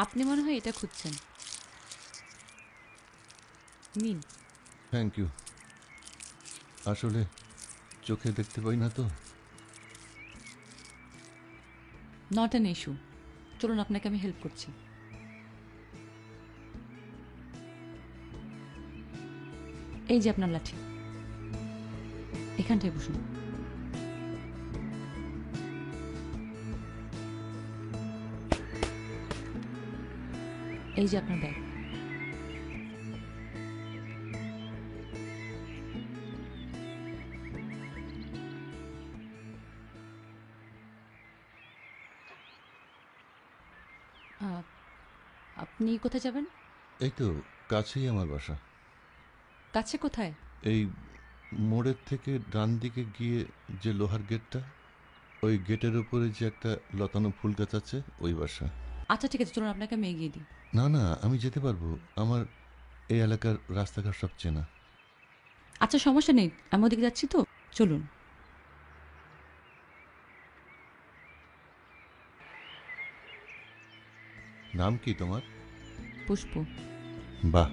আপনি মনে হয় এটা খুঁজছেন। নিন। Thank you. আসলে চোখে দেখতে পাই না তো। Not an issue. চলুন আপনাকে আমি হেল্প করছি। এই যে আপনার লাঠি, এখানটায় বসুন। এই যে আপনার ব্যাগ। আপনি কোথায় যাবেন? এই তো কাছেই আমার বাসা। কাছে কোথায়? এই মোড়ের থেকে ডান দিকে গিয়ে যে লোহার গেটটা, ওই গেটের উপরে যে একটা লতানো ফুল গাছ আছে, ওই বাসা। আচ্ছা ঠিক আছে, চলুন আপনাকে আমি এগিয়ে দিই। না না, আমি যেতে পারবো। আমার এই এলাকার রাস্তাঘাট সব চেনা। আচ্ছা সমস্যা নেই, আমি ওদিকে যাচ্ছি তো, চলুন। নাম কি তোমার? পুষ্প। বাহ,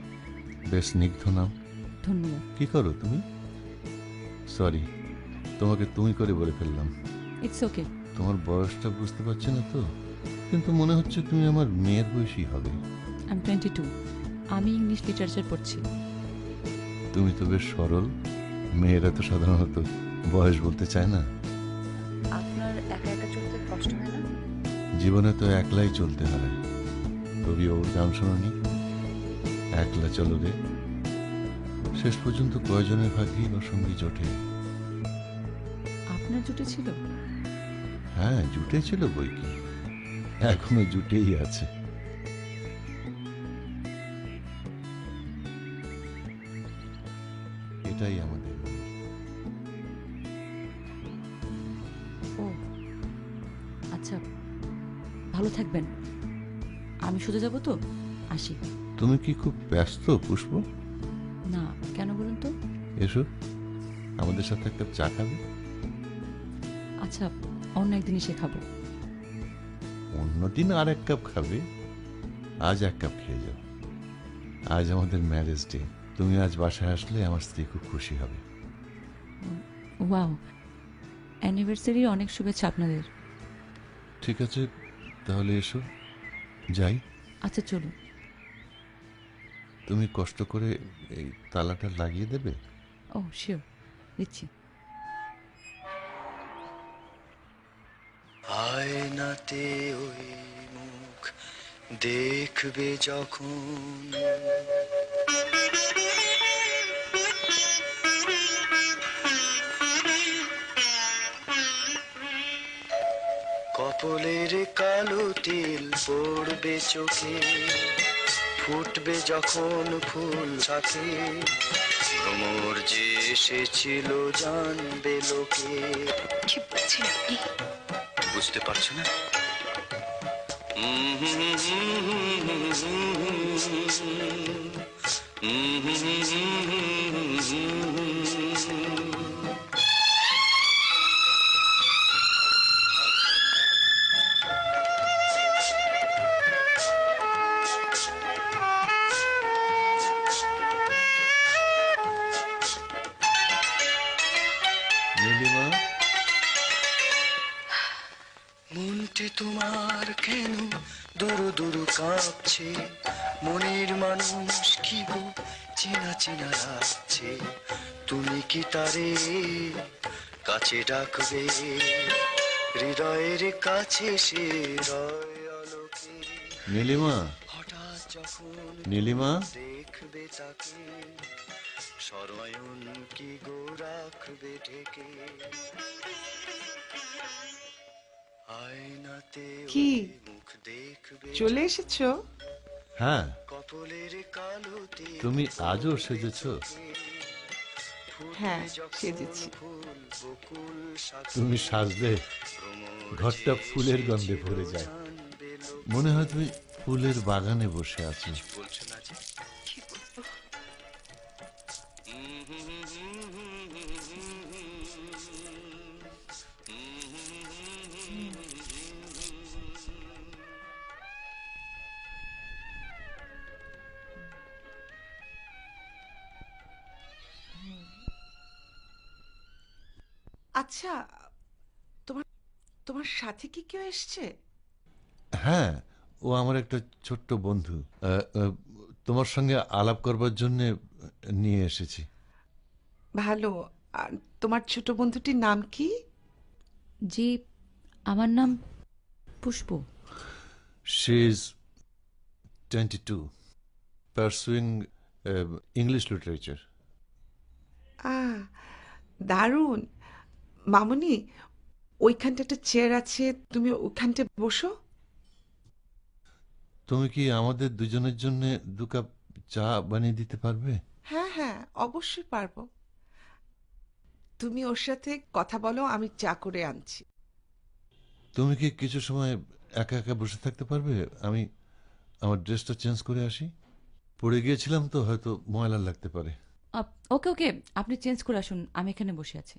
বেশ স্নিগ্ধ নাম। ধন্যবাদ। কি করো তুমি? সরি, তোমাকে তুমি করে বলে ফেললাম। It's okay. তোমার বয়সটা বুঝতে পারছি না তো, কিন্তু মনে হচ্ছে তুমি আমার মেয়ের বয়সী হবে। I am 22। আমি ইংলিশ লিটারেচার পড়ছি। তুমি তো বেশ সরল। মেয়েরা তো সাধারণত বয়স বলতে চায় না। আপনার একা একা চলতে কষ্ট হয় না? জীবনে তো একলাই চলতে হয়। কবি ওর গান শোনি, একলা চলো রে। শেষ পর্যন্ত কয়জনের ভাগ্যেই বা সঙ্গী জোটে। আপনার জুটে ছিল? হ্যাঁ, জুটেছিল বই কি, এখনো জুটেই আছে। এটাই আমাদের। ও আচ্ছা, ভালো থাকবেন। আমি সোজা যাব তো, আসি। তুমি কি খুব ব্যস্ত পুষ্প? না, কেন বলুন তো? এসো, আমাদের সাথে একটা চা খাবে? আচ্ছা, অন্য একদিন এসে খাবো। অন্যদিন আর এক কাপ খাবে, আজ এক কাপ খেয়ে যাও। আজ আমাদের ম্যারেজ ডে। তুমি আজ বাসায় আসলে আমার স্ত্রী খুব খুশি হবে। ওয়াও, অ্যানিভার্সারির অনেক শুভেচ্ছা আপনাদের। ঠিক আছে, তাহলে এসো, যাই। আচ্ছা চলুন। তুমি কষ্ট করে এই তালাটা লাগিয়ে দেবে? ও শিওর, দিচ্ছি। আয়নাতে ওই মুখ দেখবে যখন, কপলের কালো তিল পড়বে চোখে, ফুটবে যখন ফুল সাথে, ভ্রমর যে এসেছিল জানবে লোকে। কি বলছেন আপনি? বুঝতে পারছো না? নীলিমা, মনটি তোমার কেন দুরু দুরু কাঁপছে, মনের মানুষ কি গো চেনা চেনা লাগছে, তুমি কি তারে কাছে ডাকবে, হৃদয়ের কাছে সে রয় আলোকে, নীলিমা, হঠাৎ যখন নীলিমা। দেখবে তাকে, সরয়ন কি গো রাখবে ঢেকে, আয়নাতে কি মুখ দেখবে চলে এসেছো? হ্যাঁ, কপলের কালো তিল তুমি আজও সেজেছো। হ্যাঁ, সেজেছি। ফুল বকুল সাথে, তুমি সাজলে ঘরটা ফুলের গন্ধে ভরে যায়। মনে হয় তুমি ফুলের বাগানে বসে আছো। বলছো না যে? কি বলবো? আচ্ছা, তোমার তোমার সাথে কি কেউ এসছে? হ্যাঁ, ও আমার একটা ছোট্ট বন্ধু। তোমার সঙ্গে আলাপ করবার জন্য নিয়ে এসেছি। ভালো। আর তোমার ছোট বন্ধুটির নাম কি? জি, আমার নাম Pushpa. She is 22, pursuing English literature. আহ, দারুণ। মামুনি, ওইখানটা একটা চেয়ার আছে, তুমি ওইখানটা বসো। তুমি কি আমাদের দুজনের জন্য 2 কাপ চা বানিয়ে দিতে পারবে? হ্যাঁ হ্যাঁ, অবশ্যই পারবো। তুমি ওর সাথে কথা বলো, আমি চা করে আনছি। তুমি কি কিছু সময় একা একা বসে থাকতে পারবে? আমি আমার ড্রেসটা চেঞ্জ করে আসি। পড়ে গিয়েছিলাম তো, হয়তো ময়লা লাগতে পারে। ওকে ওকে, আপনি চেঞ্জ করে আসুন, আমি এখানে বসে আছি।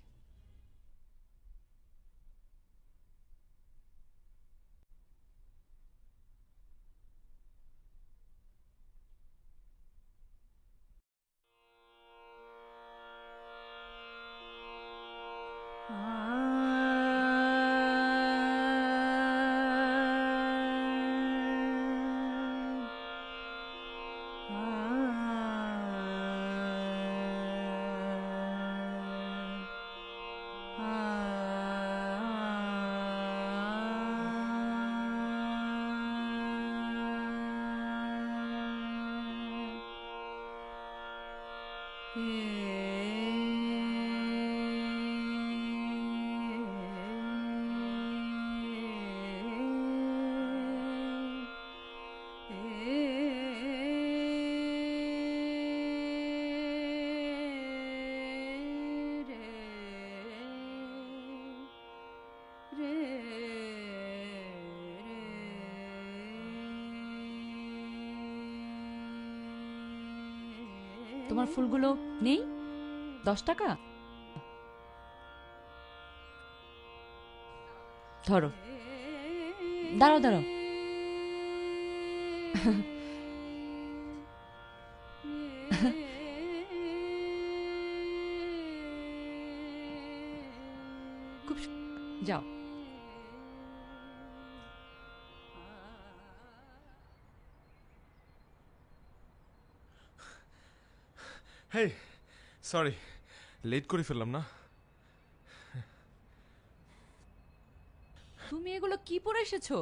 তোমার ফুলগুলো নেই? 10 টাকা ধরো। দাঁড়াও দাঁড়াও, খুব যাও। হেই, সরি, লেট করে ফেললাম না? তুমি এগুলো কি পরে এসেছো?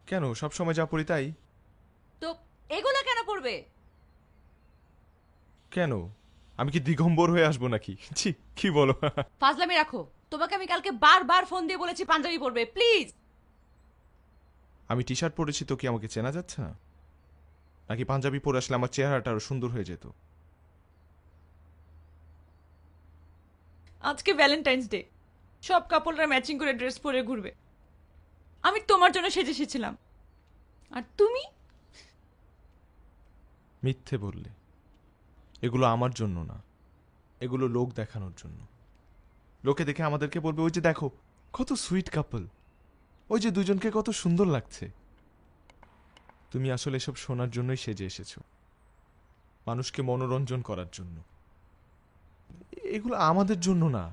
কেন, সব সময় যা পড়ি তাই? তো এগুলো কেন পরবে? কেন, আমি কি দিগম্বর হয়ে আসবো নাকি? ছি, কি বলো? ফাজলামি রাখো। তোমাকে আমি কালকে বারবার ফোন দিয়ে বলেছি পাঞ্জাবি পরবে, প্লিজ। আমি টি শার্ট পরেছি তো কি আমাকে চেনা যাচ্ছে না? নাকি পাঞ্জাবি পরে আসলে আমার চেহারাটা আরো সুন্দর হয়ে যেত? আজকে ভ্যালেন্টাইন্স ডে, সব কাপড়রা ম্যাচিং করে ড্রেস পরে ঘুরবে। আমি তোমার জন্য সেজে এসেছিলাম, আর তুমি মিথ্যে বললে। এগুলো আমার জন্য না, এগুলো লোক দেখানোর জন্য। লোকে দেখে আমাদেরকে বলবে, ওই যে দেখো কত সুইট কাপল, ওই যে দুজনকে কত সুন্দর লাগছে। তুমি আসলে এসব শোনার জন্যই সেজে এসেছো, মানুষকে মনোরঞ্জন করার জন্য। এগুলো আমাদের জন্য না।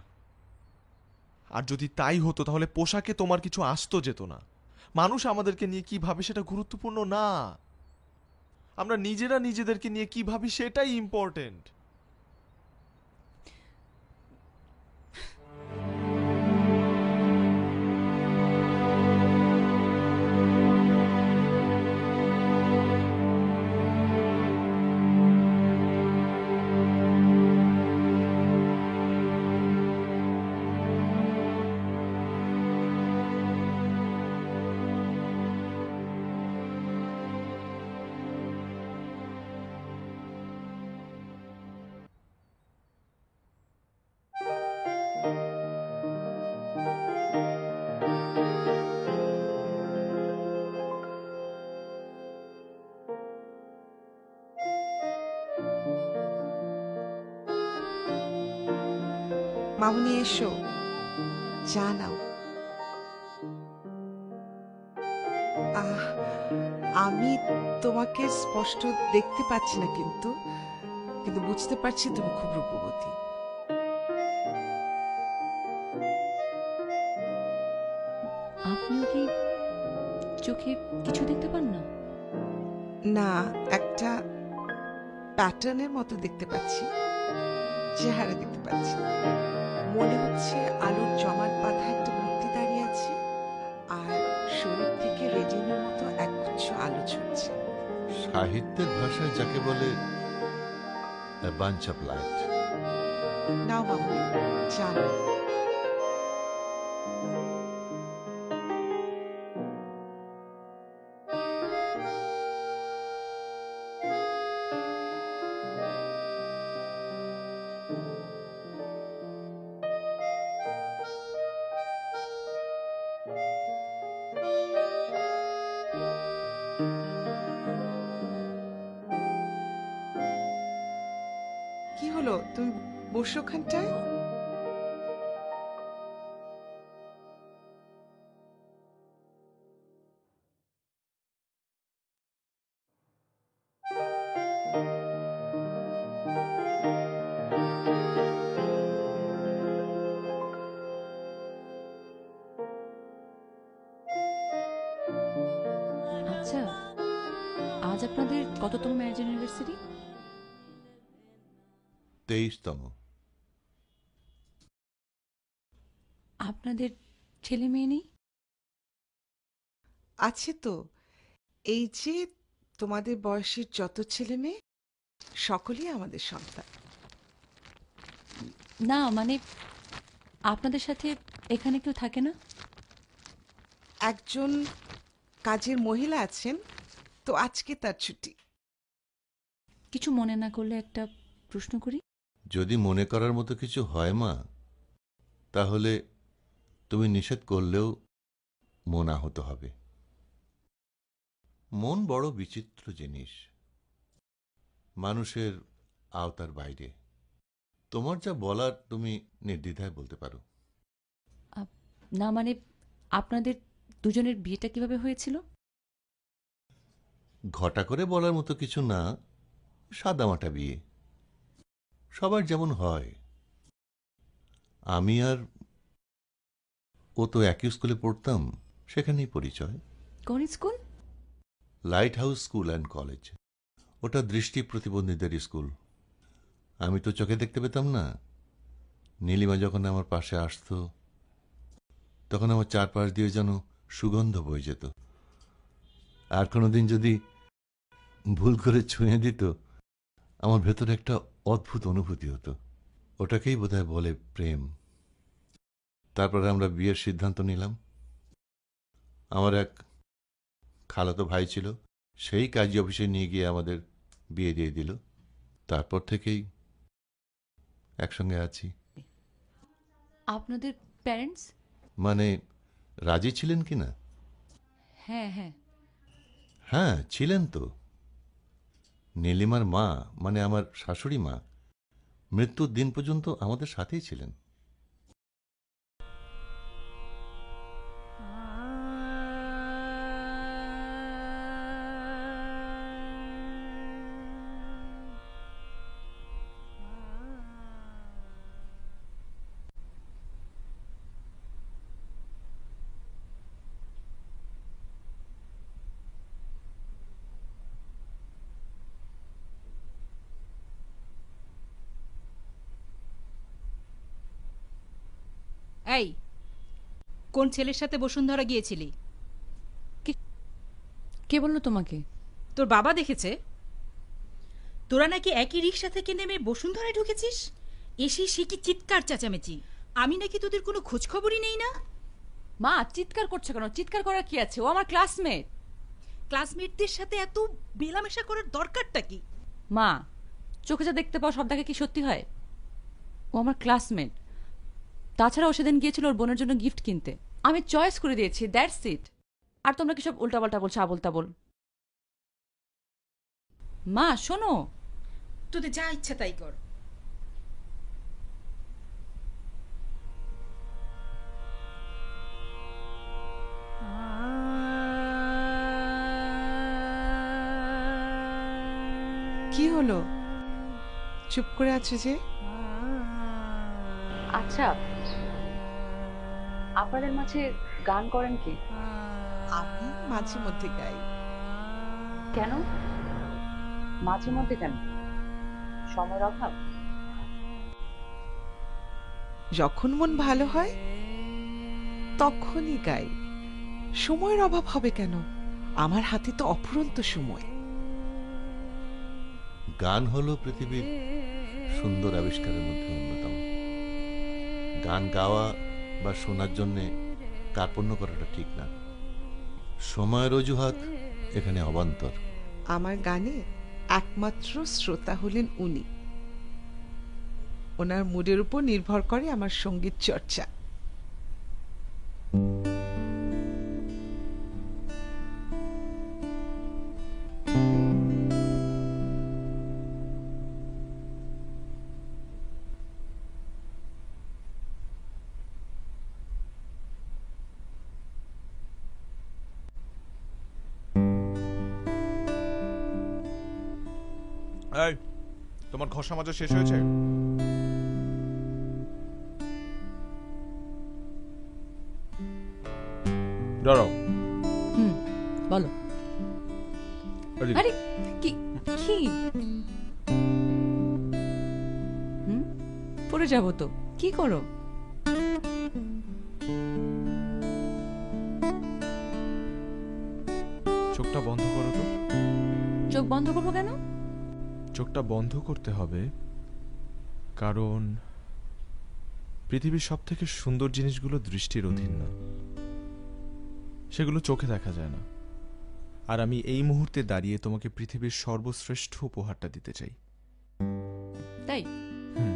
আর যদি তাই হতো তাহলে পোশাকে তোমার কিছু আসতো যেত না। মানুষ আমাদেরকে নিয়ে কি ভাবে সেটা গুরুত্বপূর্ণ না, আমরা নিজেরা নিজেদেরকে নিয়ে কি ভাবি সেটাই ইম্পর্টেন্ট। মামুনি এসো, চা নাও। আমি তোমাকে স্পষ্ট দেখতে পাচ্ছি না, কিন্তু কিন্তু বুঝতে পারছি তুমি খুব রূপবতী। আপনিও কি চোখে কিছু দেখতে পান না? না, একটা প্যাটার্নের মতো দেখতে পাচ্ছি, চেহারা দেখতে পাচ্ছি। মনে হচ্ছে আলোর জমাট বাঁধা একটা মূর্তি দাঁড়িয়ে আছে, আর শরীর থেকে রেডিনের মতো একগুচ্ছ আলো ছড়ছে। সাহিত্যের ভাষায় যাকে বলে বাঞ্চ অফ লাইট। নাও মামনি, জানো কি হলো, তুমি বসো ওখানটায়। আচ্ছা, আজ আপনাদের কততম ম্যারেজ অ্যানিভার্সারি? 23তম। আপনাদের ছেলে মেয়ে নেই? আছে তো, এই যে তোমাদের বয়সের যত ছেলে মেয়ে সকলেই আমাদের সন্তান। না, মানে আপনাদের সাথে এখানে কেউ থাকে না? একজন কাজের মহিলা আছেন, তো আজকে তার ছুটি। কিছু মনে না করলে একটা প্রশ্ন করি। যদি মনে করার মতো কিছু হয় মা, তাহলে তুমি নিষেধ করলেও মন আহত হবে। মন বড় বিচিত্র জিনিস, মানুষের আওতার বাইরে। তোমার যা বলার তুমি নির্দ্বিধায় বলতে পারো। না, মানে আপনাদের দুজনের বিয়েটা কিভাবে হয়েছিল? ঘটা করে বলার মতো কিছু না, সাদামাটা বিয়ে, সবার যেমন হয়। আমি আর ও তো একই স্কুলে পড়তাম, সেখানেই পরিচয়। কোন school? Light house school and college. ওটা দৃষ্টি প্রতিবন্ধীদের স্কুল। আমি তো চোখে দেখতে পেতাম না। নীলিমা যখন আমার পাশে আসতো, তখন আমার চারপাশ দিয়ে যেন সুগন্ধ বয়ে যেত। আর কোনোদিন যদি ভুল করে ছুঁয়ে দিত, আমার ভেতরে একটা অদ্ভুত অনুভূতি হতো। ওটাকেই বোধহয় বলে প্রেম। তারপরে আমরা বিয়ের সিদ্ধান্ত নিলাম। আমার এক খালাতো ভাই ছিল, সেই কাজী অফিসে নিয়ে গিয়ে আমাদের বিয়ে দিয়ে দিল। তারপর থেকেই একসঙ্গে আছি। আপনাদের প্যারেন্টস? মানে রাজি ছিলেন কিনা? হ্যাঁ হ্যাঁ। হ্যাঁ, ছিলেন তো। নীলিমার মা, মানে আমার শাশুড়ি মা, মৃত্যুর দিন পর্যন্ত আমাদের সাথেই ছিলেন। এই, কোন ছেলের সাথে বসুন্ধরা গিয়েছিলি? কে বললো তোমাকে? তোর বাবা দেখেছে। তোরা নাকি একই রিক্সা থেকে নেমে বসুন্ধরায় ঢুকেছিস। এসে সে কি চিৎকার চেঁচামেচি। আমি নাকি তোদের কোনো খোঁজ খবরই নেই না। মা, চিৎকার করছে কেন? চিৎকার করার কি আছে? ও আমার ক্লাসমেট। ক্লাসমেটদের সাথে এত মেলামেশা করার দরকারটা কি? মা, চোখে যা দেখতে পাও সব দেখা কি সত্যি হয়? ও আমার ক্লাসমেট। তাছাড়া ও সেদিন গিয়েছিল ওর বোনের জন্য গিফট কিনতে। আমি চয়েস করে দিয়েছি, দ্যাটস ইট। আর তোমরা কি সব উল্টাপাল্টা বলছো, আবোল তাবোল। মা শোনো, তোদের যা ইচ্ছা তাই কর। কি হলো, চুপ করে আছো যে? আচ্ছা, আপনাদের মাঝে গান করেন কি? আমি মাঝে মধ্যে গাই। কেন মাঝে মধ্যে? কেন সময়ের অভাব? যখন মন ভালো হয় তখনই গাই। সময়ের অভাব হবে কেন? আমার হাতে তো অফুরন্ত সময়। গান হলো পৃথিবীর সুন্দর আবিষ্কারের মধ্যে অন্যতম। গান গাওয়া বা শোনার জন্যে কার্পণ্য করাটা ঠিক না। সময়ের অজুহাত এখানে অবান্তর। আমার গানে একমাত্র শ্রোতা হলেন উনি। ওনার মুডের উপর নির্ভর করে আমার সঙ্গীত চর্চা। এই, তোমার ঘষা মাজা শেষ হয়েছে? দাঁড়াও। বলো। এদিকে। আরে কি কি পড়ে যাবো তো। কি করো? চোখটা বন্ধ করো তো। চোখ বন্ধ করবো কেন? চোখটা বন্ধ করতে হবে কারণ পৃথিবীর সব থেকে সুন্দর জিনিসগুলো দৃষ্টির অধীন না, সেগুলো চোখে দেখা যায় না। আর আমি এই মুহূর্তে দাঁড়িয়ে তোমাকে পৃথিবীর সর্বশ্রেষ্ঠ উপহারটা দিতে চাই। তাই হুম,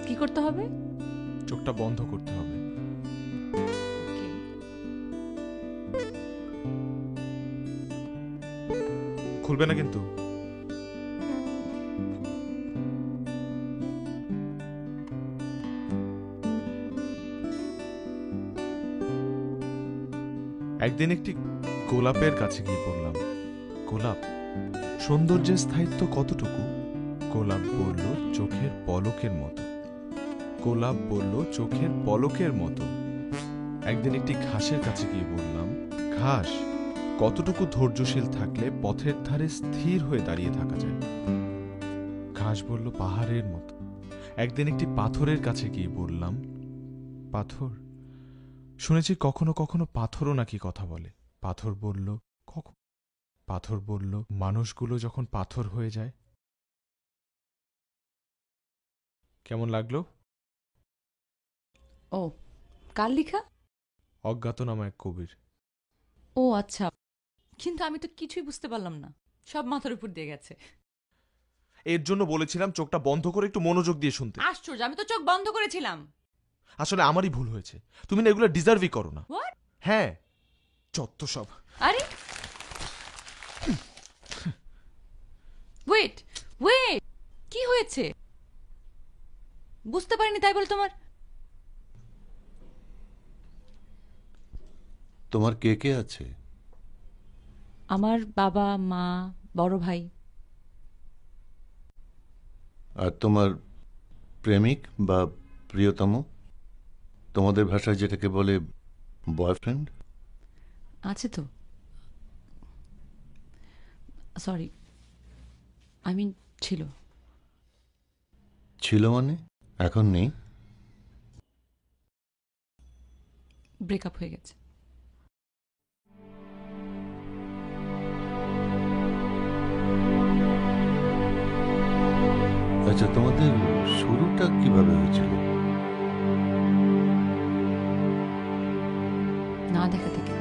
কি করতে হবে? চোখটা বন্ধ করতে হবে। খুলবে না কিন্তু। একদিন একটি গোলাপের কাছে গিয়ে পড়লাম। গোলাপ, সৌন্দর্যের স্থায়িত্ব কতটুকু? গোলাপ বলল চোখের পলকের মতো। গোলাপ বলল চোখের পলকের মতো। একদিন একটি ঘাসের কাছে গিয়ে বললাম, ঘাস, কতটুকু ধৈর্যশীল থাকলে পথের ধারে স্থির হয়ে দাঁড়িয়ে থাকা যায়? ঘাস বলল পাহাড়ের মতো। একদিন একটি পাথরের কাছে গিয়ে বললাম, পাথর, শুনেছি কখনো কখনো পাথরও নাকি কথা বলে। পাথর বলল, পাথর বলল মানুষগুলো যখন পাথর হয়ে যায়। কেমন লাগলো? ও, কার লেখা? অজ্ঞাতনামা এক কবির। ও আচ্ছা, কিন্তু আমি তো কিছুই বুঝতে পারলাম না, সব মাথার উপর দিয়ে গেছে। এর জন্য বলেছিলাম চোখটা বন্ধ করে একটু মনোযোগ দিয়ে শুনতে। আশ্চর্য, আমি তো চোখ বন্ধ করেছিলাম। আসলে আমারই ভুল হয়েছে, তুমি না এগুলো ডিজার্ভই করো না। What? হ্যাঁ, যত সব। আরে ওয়েট ওয়েট, কি হয়েছে? বুঝতে পারিনি তাই বলে তোমার। তোমার কে কে আছে? আমার বাবা, মা, বড় ভাই। আর তোমার প্রেমিক বা প্রিয়তম, তোমাদের ভাষায় যেটাকে বলে বয়ফ্রেন্ড? আছে তো। সরি, আই মিন ছিল। ছিল মানে এখন নেই? ব্রেকআপ হয়ে গেছে। আচ্ছা, তোমাদের শুরুটা কিভাবে হয়েছিল? না দেখা থেকে।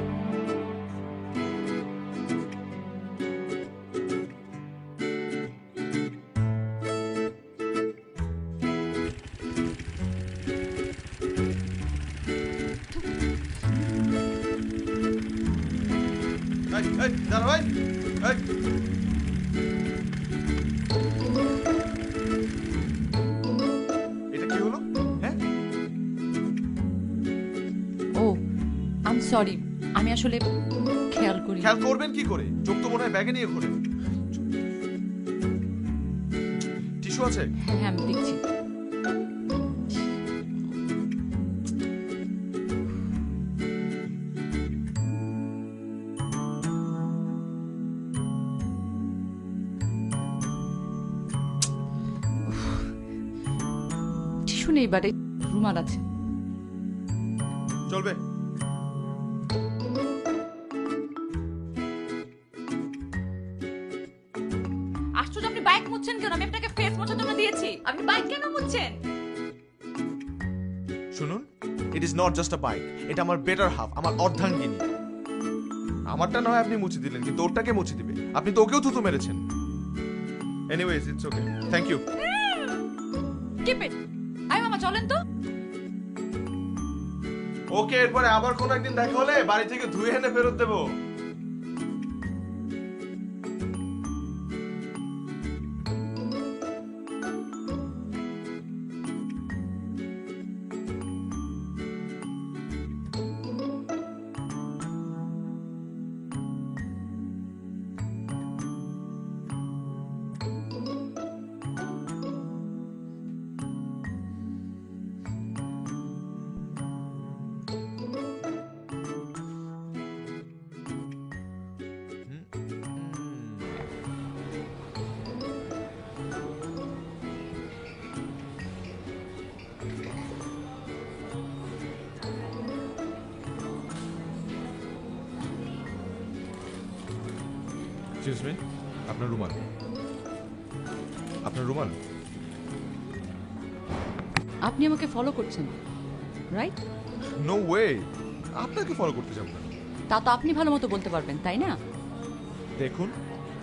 এটা কি হলো? হ্যাঁ, ও আই এম সরি, আমি আসলে খেয়াল করি। খেয়াল করবেন কি করে? চোখ তো মনে হয় ব্যাগে নিয়ে ঘোরে। টিস্যু আছে? হ্যাঁ হ্যাঁ, আমি দেখছি। নেই, বাট রুমাল আছে। চলবে। আশ্চর্য, আপনি বাইক মুছছেন কেন? আমি আপনাকে ফেস মোছার জন্য দিয়েছি, আপনি বাইক কেন মুছছেন? শুনুন, it is not just a bike, এটা আমার বেটার হাফ, আমার অর্ধাঙ্গিনী। আমারটা নয় আপনি মুছে দিলেন, কিন্তু ওরটাকে মুছে দিবে। আপনি তো ওকেও থুতু মেরেছেন। Anyways, it's okay, thank you. Keep it. আই মামা, চলেন তো। ওকে, এরপরে আবার কোনো একদিন দেখা হলে বাড়ি থেকে ধুয়ে এনে ফেরত দেবো। এক্সকিউজ মি, আপনার রুমাল। আপনার রুমাল। আপনি আমাকে ফলো করছেন, রাইট? নো ওয়ে, আপনাকে ফলো করতে যাব না। তা তো আপনি ভালো মতো বলতে পারবেন, তাই না? দেখুন,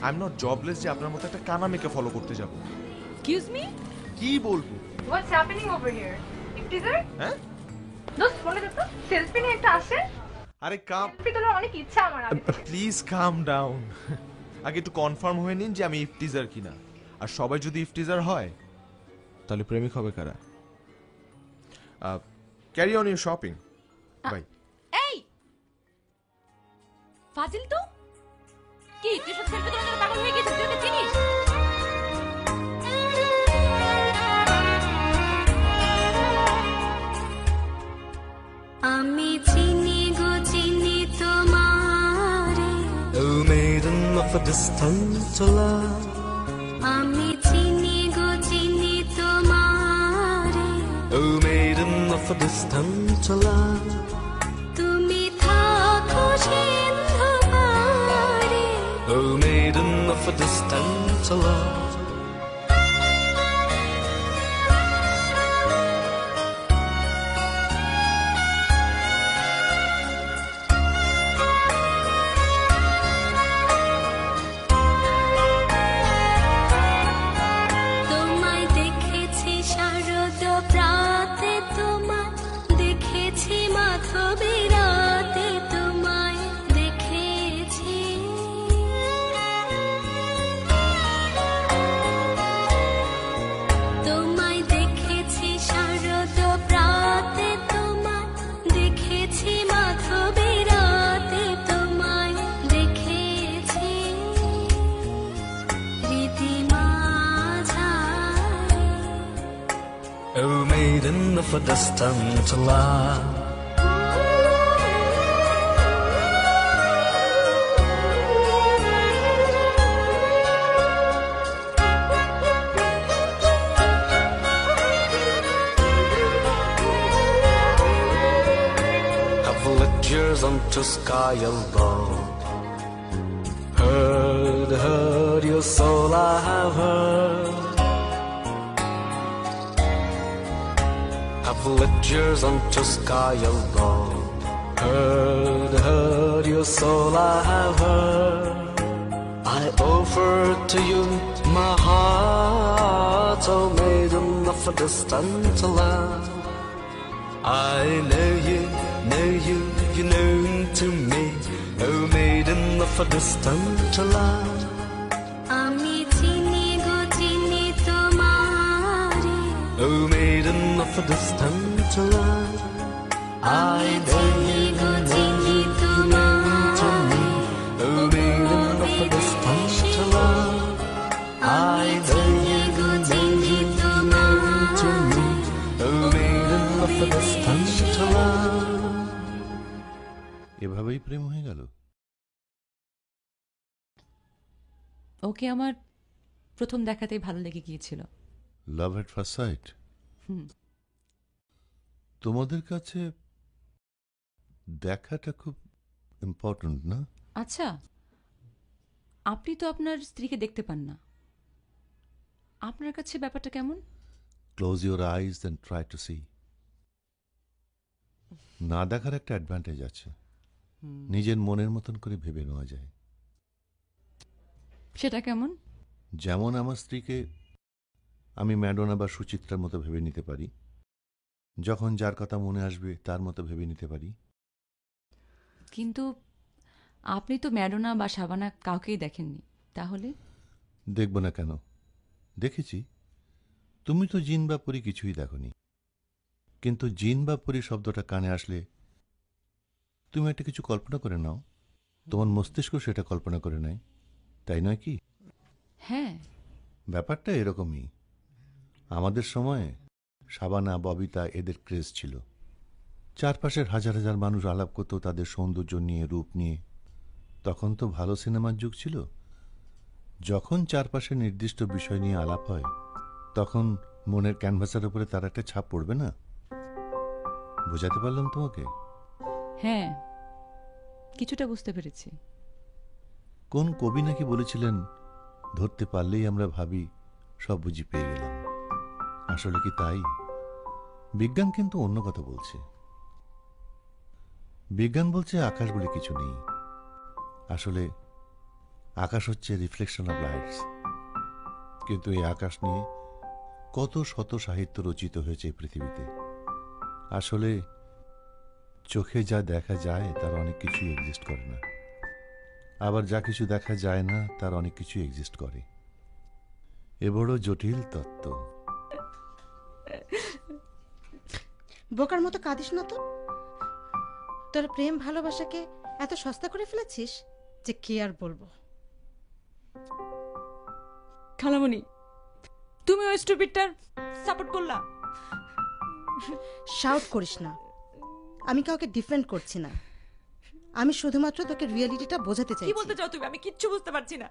আই এম নট জবলেস যে আপনার মতো একটা কানামেকে ফলো করতে যাব। এক্সকিউজ মি, কি বলবো? What's happening over here? Iftizer? হ্যাঁ? দোস্ত ফোনে দেখো সেলফি নিয়ে একটা আসে। আরে কাম, সেলফি তোলার অনেক ইচ্ছা আমার আগে থেকে। Please calm down. আগে একটু কনফার্ম হয়ে নিন যে আমি ইফটিজার কিনা। আর সবাই যদি ইফটিজার হয় তাহলে প্রেমিক হবে কারা? Carry on your shopping. Bye. এই ফাজিল তো কি, তুই সব সেলফি তোলার জন্য পাগল হয়ে গেছিস? তুই ওকে চিনিস? আমি চিনি গো চিনি তোমারে, Oh maiden of a distant love, আমি চিনি গো চিনি তোমারে, oh maiden of a distant love, তুমি থাকো সিন্ধু পারে, oh maiden of a distant love. তোমায় দেখেছি শারদ প্রাতে, তোমায় দেখেছি মাধবী রাতে, তোমায় দেখেছি। তোমায় দেখেছি শারদ প্রাতে, তোমায় দেখেছি মাধবী রাতে, তোমায় দেখেছি রীতিমা ঝাড়ে। Oh maiden of a distant love, have lit yours unto sky above. Heard your soul I have heard. Have lit yours unto sky above. Heard your soul I have heard. I offer to you my heart, oh maiden of a distant land. I know you, you're known to me, oh maiden of a distant land. আমি চিনি গো চিনি তোমারে, Oh maiden of a distant land. I know you, গো চিনি to তোমারে, me, oh maiden of a distant land. I know you, গো চিনি তোমারে, to me, oh maiden of a distant land. এভাবেই প্রেম হয়ে গেল। ওকে আমার প্রথম দেখাতেই ভালো লেগে গিয়েছিল। লাভ এট ফার্স্ট সাইট। তোমাদের কাছে দেখাটা খুব ইম্পর্ট্যান্ট না? আচ্ছা, আপনি তো আপনার স্ত্রীকে দেখতে পান না, আপনার কাছে ব্যাপারটা কেমন? Close your eyes and try to see. না দেখার একটা অ্যাডভান্টেজ আছে, নিজের মনের মতন করে ভেবে নেওয়া যায়। সেটা কেমন? যেমন আমার স্ত্রীকে আমি ম্যাডোনা বা সুচিত্রার মতো ভেবে নিতে পারি, যখন যার কথা মনে আসবে তার মতো ভেবে নিতে পারি। কিন্তু আপনি তো ম্যাডোনা বা শাবানা কাউকেই দেখেননি, তাহলে? দেখব না কেন, দেখেছি। তুমি তো জিন বা পরি কিছুই দেখনি, কিন্তু জিন বা পরি শব্দটা কানে আসলে তুমি একটা কিছু কল্পনা করে নাও, তোমার মস্তিষ্ক সেটা কল্পনা করে নেয়, তাই নয় কি? হ্যাঁ। ব্যাপারটা এরকমই। আমাদের সময়ে শাবানা, ববিতা এদের ক্রেজ ছিল। চারপাশের হাজার হাজার মানুষ আলাপ করত তাদের সৌন্দর্য নিয়ে, রূপ নিয়ে। তখন তো ভালো সিনেমার যুগ ছিল। যখন চারপাশে নির্দিষ্ট বিষয় নিয়ে আলাপ হয়, তখন মনের ক্যানভাসের উপরে তার একটা ছাপ পড়বে না? বোঝাতে পারলাম তোমাকে? হ্যাঁ, কিছুটা বুঝতে পেরেছি। কোন কবি নাকি বলেছিলেন, ধরতে পারলেই আমরা ভাবি সব বুঝি পেয়ে গেলাম। আসলে কি তাই? বিজ্ঞান কিন্তু অন্য কথা বলছে। বিজ্ঞান বলছে আকাশ বলে কিছু নেই। আসলে আকাশ হচ্ছে রিফ্লেকশন অফ লাইটস। কিন্তু এই আকাশ নিয়ে কত শত সাহিত্য রচিত হয়েছে এই পৃথিবীতে। আসলে চোখে যা দেখা যায় তার অনেক কিছুই এক্সিস্ট করে না, আবার যা কিছু দেখা যায় না তার অনেক কিছু এক্সিস্ট করে। এ বড় জটিল তত্ত্ব। বোকার মতো কাঁদিস না তো। তোর প্রেম ভালোবাসাকে এত সস্তা করে ফেলেছিস যে কি আর বলবো। খালামণি, তুমি ওই স্টুপিডটার সাপোর্ট করলা? শাউট করিস না, আমি কাউকে ডিফেন্ড করছি না, আমি শুধুমাত্র তোকে রিয়েলিটিটা বোঝাতে চাই। কি বলতে চাও তুমি? আমি কিচ্ছু বুঝতে পারছি না।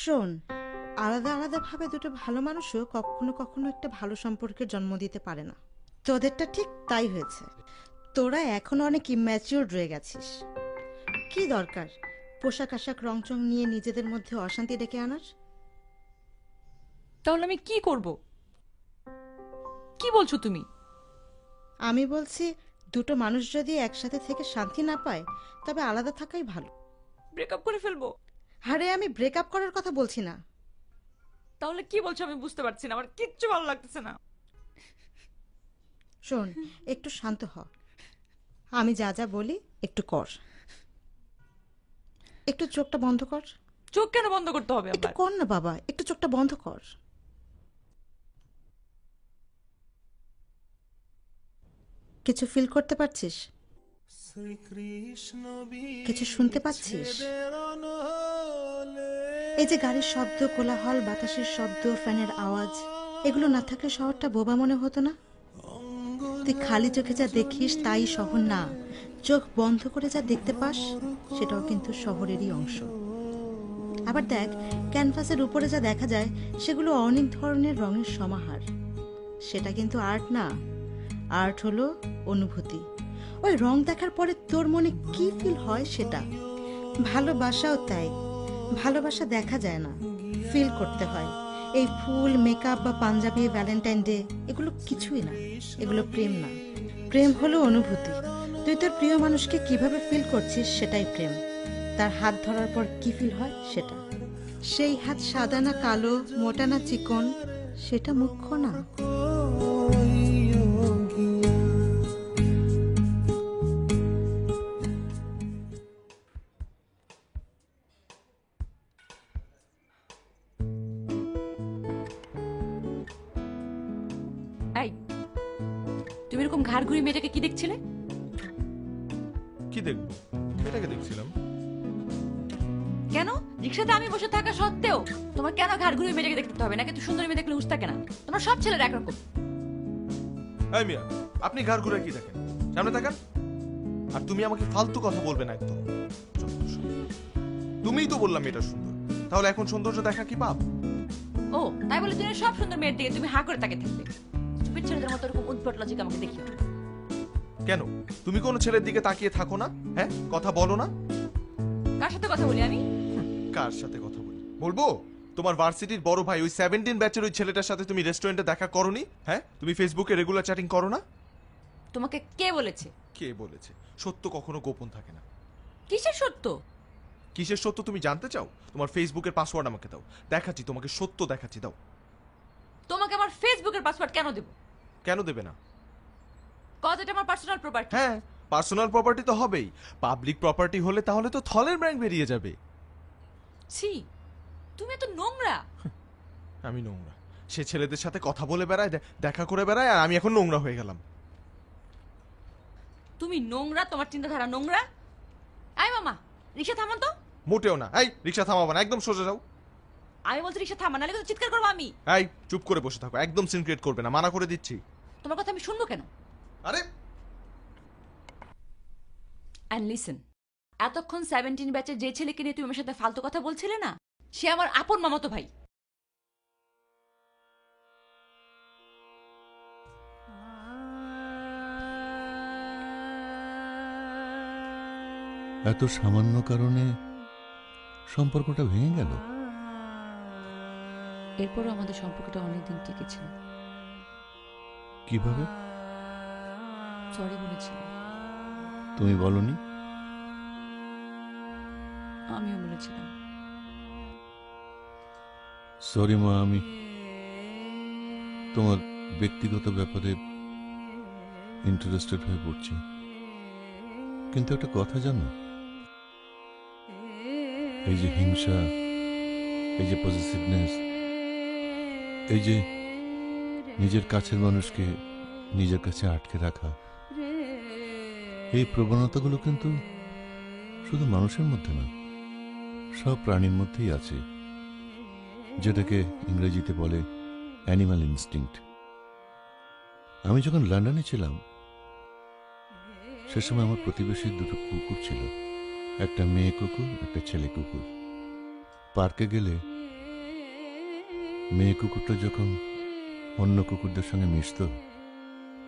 শোন, আলাদা আলাদা ভাবে দুটো ভালো মানুষও কখনো কখনো একটা ভালো সম্পর্কের জন্ম দিতে পারে না। তোদেরটা ঠিক তাই হয়েছে। তোরা এখন অনেক ইম্যাচিওর রয়ে গেছিস। কি দরকার পোশাক আশাক রংচং নিয়ে নিজেদের মধ্যে অশান্তি ডেকে আনার? তাহলে আমি কি করব? কি বলছো তুমি? আমি বলছি, দুটো মানুষ যদি একসাথে থেকে শান্তি না পায় তবে আলাদা থাকাই ভালো। ব্রেকআপ করে ফেলবো? আরে আমি ব্রেকআপ করার কথা বলছি না। তাহলে কি বলছো? আমি বুঝতে পারছি না, আমার কিচ্ছু ভালো লাগতেছে না। শোন, একটু শান্ত হ, আমি যা যা বলি একটু কর। একটু চোখটা বন্ধ কর। চোখ কেন বন্ধ করতে হবে? একটু আবার কর না বাবা, একটু চোখটা বন্ধ কর। কিছু ফিল করতে পারছিস? কিছু শুনতে পাচ্ছিস? এই যে গাড়ির শব্দ, কোলাহল, বাতাসের শব্দ, ফ্যানের আওয়াজ, এগুলো না থাকলে শহরটা বোবা মনে হতো না? তুই খালি চোখে যা দেখিস তাই শহর না, চোখ বন্ধ করে যা দেখতে পাস সেটাও কিন্তু শহরেরই অংশ। আবার দেখ, ক্যানভাসের উপরে যা দেখা যায় সেগুলো অনেক ধরনের রঙের সমাহার। সেটা কিন্তু আর্ট না, আর্ট হলো অনুভূতি। ওই রং দেখার পরে তোর মনে কি ফিল হয় সেটা। ভালোবাসাও তাই, ভালোবাসা দেখা যায় না, ফিল করতে হয়। এই ফুল, মেকআপ বা পাঞ্জাবি, ভ্যালেন্টাইন ডে এগুলো কিছুই না, এগুলো প্রেম না। প্রেম হলো অনুভূতি। তুই তোর প্রিয় মানুষকে কিভাবে ফিল করছিস সেটাই প্রেম। তার হাত ধরার পর কি ফিল হয় সেটা। সেই হাত সাদা না কালো, মোটা না চিকন, সেটা মুখ্য না। এই, তুমি এরকম ঘাড় ঘুরিয়ে মেয়েটাকে কি দেখছিলে? কি দেখবো? এটাকে দেখছিলাম। কেন? রিক্সাতে আমি বসে থাকা সত্ত্বেও তোমার কেন ঘাড় ঘুরিয়ে মেয়েটাকে দেখতে হবে? নাকি তুই সুন্দরী মেয়ে দেখলে উস থাকে না? তোমার সব ছেলেরা একরকম। এই মিয়া, আপনি ঘাড় ঘুরে কি দেখেন? সামনে তাকান। আর তুমি আমাকে ফালতু কথা বলবে না একদম। তুমিই তো বললাম এটা সুন্দর, তাহলে এখন সৌন্দর্য দেখা কি পাপ? ও তাই বলে দুনিয়ার সব সুন্দর মেয়ের দিকে তুমি হা করে তাকিয়ে থাকবে? স্টুপিড ছেলেদের মতো এরকম উদ্ভট লজিক আমাকে দেখিও না। কেন তুমি কোনো ছেলের দিকে তাকিয়ে থাকো না? হ্যাঁ, কথা বলো না। কার সাথে কথা বলি আমি? কার সাথে কথা বলি বলবো? তোমার ভার্সিটির বড় ভাই ওই 17 ব্যাচের ওই ছেলেটার সাথে তুমি রেস্টুরেন্টে দেখা করোনি? হ্যাঁ, তুমি ফেসবুকে রেগুলার চ্যাটিং করো না? তোমাকে কে বলেছে? কে বলেছে? সত্য কখনো গোপন থাকে না। কিসের সত্য? কিসের সত্য তুমি জানতে চাও? তোমার ফেসবুকের পাসওয়ার্ড আমাকে দাও, দেখাচ্ছি তোমাকে সত্য দেখাচ্ছি। দাও। তোমাকে আমার ফেসবুকের পাসওয়ার্ড কেন দেব? কেন দেবে না? কজ এটা আমার পার্সোনাল প্রপার্টি। হ্যাঁ, পার্সোনাল প্রপার্টি তো হবেই। পাবলিক প্রপার্টি হলে তাহলে তো থলের ব্র্যান্ড বেরিয়ে যাবে। ছি, তুমি এত নোংরা। আমি নোংরা? সে ছেলেদের সাথে কথা বলে বেড়ায়, দেখা করে বেড়ায়, আর আমি এখন নোংরা হয়ে গেলাম। তুমি নোংরা, তোমার চিন্তাধারা নোংরা। আয় মামা, রিক্সা থামান তো। মোটেও না। এই রিক্সা থামাবো না, একদম সোজা যাও। আমি বলছি রিক্সা থামান, নাহলে কিন্তু চিৎকার করবো আমি। এই চুপ করে বসে থাকো, একদম সিন ক্রিয়েট করবে না, মানা করে দিচ্ছি। তোমার কথা আমি শুনবো কেন? আরে অ্যান্ড লিসেন, এতক্ষণ 17 ব্যাচের যে ছেলেকে নিয়ে তুমি আমার সাথে ফালতু কথা বলছিলে না, সে আমার আপন মামাতো ভাই। এত সামান্য কারণে সম্পর্কটা ভেঙে গেল। এরপরও আমাদের সম্পর্কটা অনেকদিন টিকে ছিল। কিভাবে? সরি বলেছিলাম। তুমি বলনি? আমিও বলেছিলাম। সরি মা, আমি তোমার ব্যক্তিগত ব্যাপারে ইন্টারেস্টেড হয়ে পড়ছি, কিন্তু একটা কথা জানো, এই যে হিংসা, এই যে পজিটিভনেস, এই যে নিজের কাছের মানুষকে নিজের কাছে আটকে রাখা, এই প্রবণতাগুলো কিন্তু শুধু মানুষের মধ্যে না, সব প্রাণীর মধ্যেই আছে, যেটাকে ইংরেজিতে বলে অ্যানিমাল ইনস্টিংক্ট। আমি যখন লন্ডনে ছিলাম সে সময় আমার প্রতিবেশীর দুটো কুকুর ছিল, একটা মেয়ে কুকুর, একটা ছেলে কুকুর। পার্কে গেলে মেয়ে কুকুরটা যখন অন্য কুকুরদের সঙ্গে মিশত,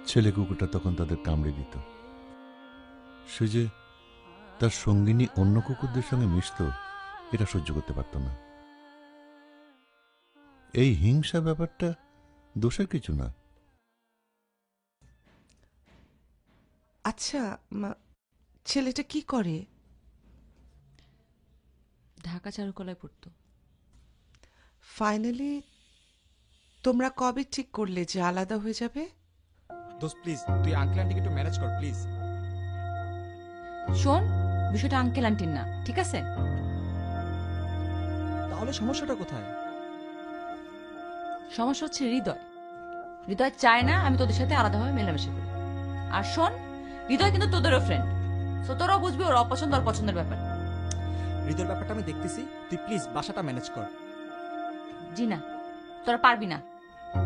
ছেলে কুকুরটা তখন তাদের কামড়ে দিত। সে যে তার সঙ্গিনী অন্য কুকুরদের সঙ্গে মিশত, এটা সহ্য করতে পারত না। এই হিংসা ব্যাপারটা দোষের কিছু না। আচ্ছা, ছেলেটা কি করে? ঢাকা চারুকলায় পড়তো। ফাইনালি তোমরা কবে ঠিক করলে যে আলাদা হয়ে যাবে? দোস্ত প্লিজ তুই আঙ্কেল আন্টিকে একটু ম্যানেজ কর প্লিজ। শোন, বিষয়টা আঙ্কেল আন্টির না, ঠিক আছে? তাহলে সমস্যাটা কোথায়? সমস্যা হচ্ছে হৃদয়। হৃদয় চায় না আমি তোদের সাথে আলাদাভাবে মেলামেশা করি। আর শোন, হৃদয় কিন্তু তোদেরও ফ্রেন্ড, তো তোরাও বুঝবি ওর অপছন্দ আর পছন্দের ব্যাপার। হৃদয়ের ব্যাপারটা আমি দেখতেছি, তুই প্লিজ বাসাটা ম্যানেজ কর। জি না, তোরা পারবি না,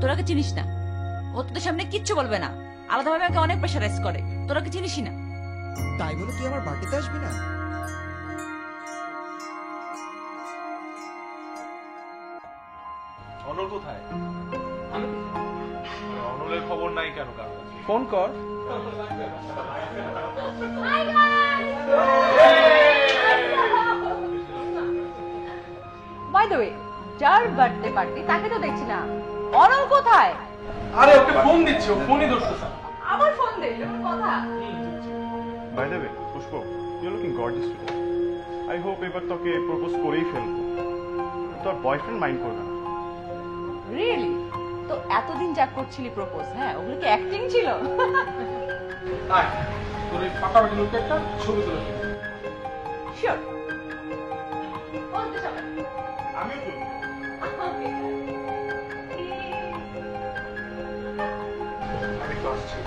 তোরা কি চিনিস না, ও তোদের সামনে কিচ্ছু বলবে না, আলাদাভাবে আমাকে অনেক প্রেশারাইজ করে, তোরা কি চিনিসই না। তাই বলে তুই আমার বার্থডেতে আসবি না? অনল কোথায়? অনলের খবর নাই কেন? ফোন কর। বাই দ্য ওয়ে, যার বার্থডে পার্টি তাকে তো দেখছি না, অনল কোথায়? আরে ওকে ফোন দিচ্ছি, ও ফোনই ধরতেছে। আবার ফোন দে, এরকম কথা। By the way Pushpa, you are looking gorgeous today. I hope এবার তোকে প্রপোজ করেই ফেলবো, তোর বয়ফ্রেন্ড মাইন্ড করবে না। রিয়েলি? তো এতদিন যা করছিলি প্রপোজ, হ্যাঁ ওগুলো কি অ্যাক্টিং ছিল? আয় তোর এই ফাটাফাটি লোকটা একটা ছবি তুলে দে। শিওর। আমিও তুলবো। আমি তো আসছি।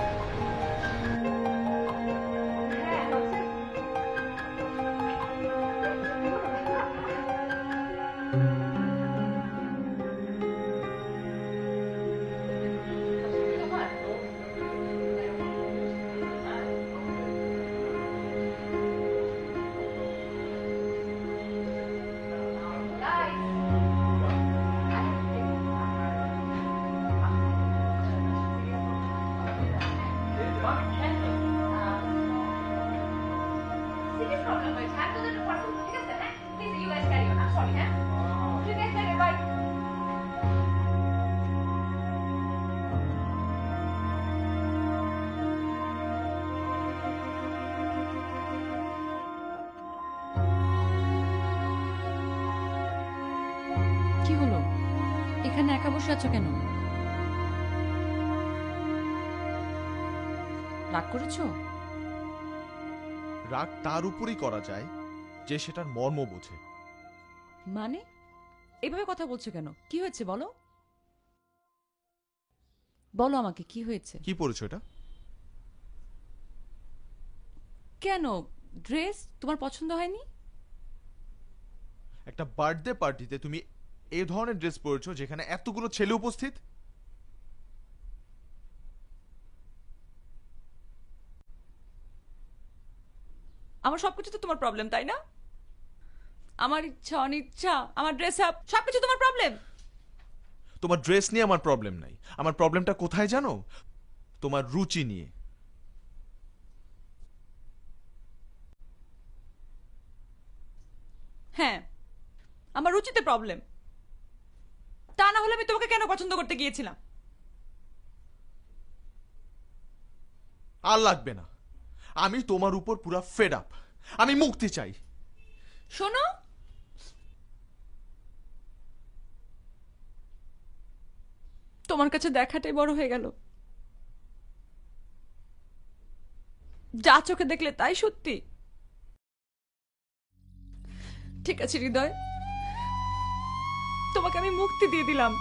এখানে একা বসে আছো কেন? রাগ করেছো? রাগ তার উপরই করা যায় যে সেটার মর্ম বোঝে। মানে এভাবে কথা বলছো কেন? কি হয়েছে বলো, বলো আমাকে কি হয়েছে? কি পড়েছো এটা? কেন ড্রেস তোমার পছন্দ হয়নি? একটা বার্থডে পার্টিতে তুমি এই ধরনের ড্রেস পরেছো যেখানে এতগুলো ছেলে উপস্থিত? আমার সবকিছু তো তোমার প্রবলেম, তাই না? আমার ইচ্ছা অনিচ্ছা, আমার ড্রেস আপ, সবকিছু তোমার প্রবলেম। তোমার ড্রেস নিয়ে আমার প্রবলেম নাই, আমার প্রবলেমটা কোথায় জানো? তোমার রুচি নিয়ে। হ্যাঁ, আমার রুচিতে প্রবলেম। তা না হলে আমি তোমাকে কেন পছন্দ করতে গিয়েছিলাম? আর লাগবে না, আমি তোমার উপর পুরো ফেড আপ। আমি মুক্তি চাই। শোনো, তোমার কাছে দেখাটাই বড় হয়ে গেল। যা চোখে দেখলে তাই সত্যি। ঠিক আছে হৃদয়, তোমাকে আমি মুক্তি দিয়ে দিলাম।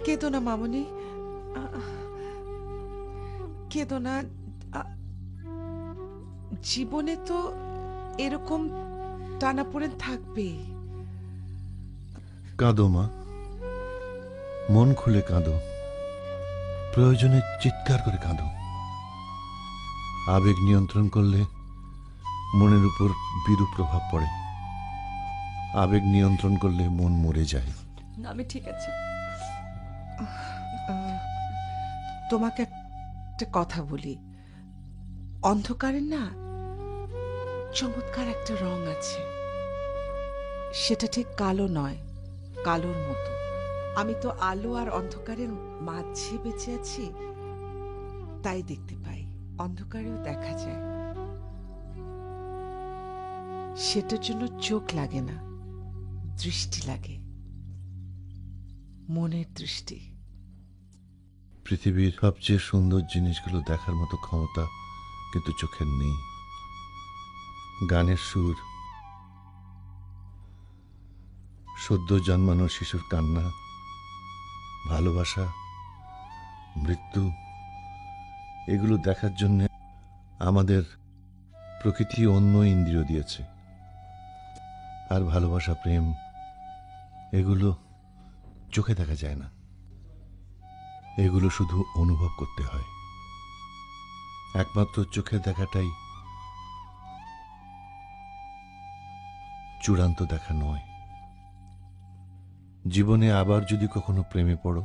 কেঁদো না মামনি, কেঁদো না। জীবনে তো এরকম টানাপোড়েন থাকবেই। কাঁদো মা, মন খুলে কাঁদো, প্রয়োজনে চিৎকার করে কাঁদো। আবেগ নিয়ন্ত্রণ করলে মনের উপর বিরূপ প্রভাব পড়ে, আবেগ নিয়ন্ত্রণ করলে মন মরে যায়। না, আমি ঠিক আছে। তোমাকে একটা কথা বলি, অন্ধকারের না চমৎকার একটা রং আছে, সেটা ঠিক কালো নয়, কালোর মতো। আমি তো আলো আর অন্ধকারের মাঝে বেঁচে আছি, তাই দেখতে পাই, অন্ধকারেও দেখা যায়। সেটার জন্য চোখ লাগে না, দৃষ্টি লাগে, মনের দৃষ্টি। পৃথিবীর সবচেয়ে সুন্দর জিনিসগুলো দেখার মতো ক্ষমতা কিন্তু চোখের নেই। গানের সুর, সদ্য জন্মানো শিশুর কান্না, ভালোবাসা, মৃত্যু, এগুলো দেখার জন্য আমাদের প্রকৃতি অন্য ইন্দ্রিয় দিয়েছে। আর ভালোবাসা, প্রেম, এগুলো চোখে দেখা যায় না, এগুলো শুধু অনুভব করতে হয়। একমাত্র চোখে দেখাটাই চূড়ান্ত দেখা নয়। জীবনে আবার যদি কখনো প্রেমে পড়ো,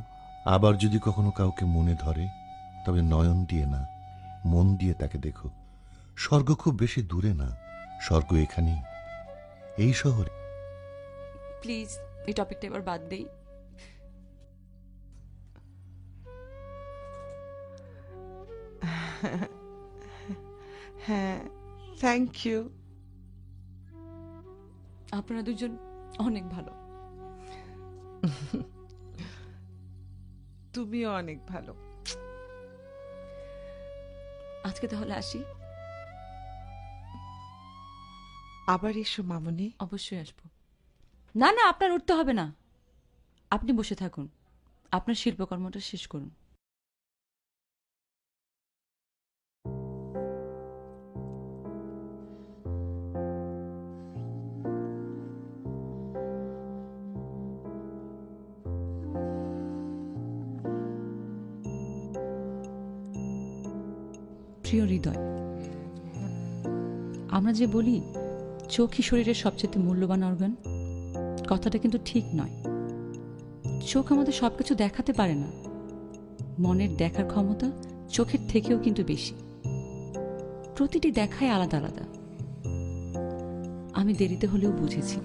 আবার যদি কখনো কাউকে মনে ধরে, তবে নয়ন দিয়ে না, মন দিয়ে তাকে দেখো। স্বর্গ খুব বেশি দূরে না, স্বর্গ এখানেই, এই শহরে। প্লিজ এই টপিকটা এবার বাদ দেই। হ্যাঁ, থ্যাংক ইউ। আপনারা দুজন অনেক ভালো। তুমিও অনেক ভালো। আজকে তাহলে আসি। আবার এসো মামনি। অবশ্যই আসবো। না না, আপনার উঠতে হবে না, আপনি বসে থাকুন, আপনার শিল্পকর্মটা শেষ করুন। রাষ্ট্রীয় হৃদয়। আমরা যে বলি চোখই শরীরের সবচেয়ে মূল্যবান অর্গান, কথাটা কিন্তু ঠিক নয়। চোখ আমাদের সবকিছু দেখাতে পারে না, মনের দেখার ক্ষমতা চোখের থেকেও কিন্তু বেশি। প্রতিটি দেখায় আলাদা আলাদা। আমি দেরিতে হলেও বুঝেছি।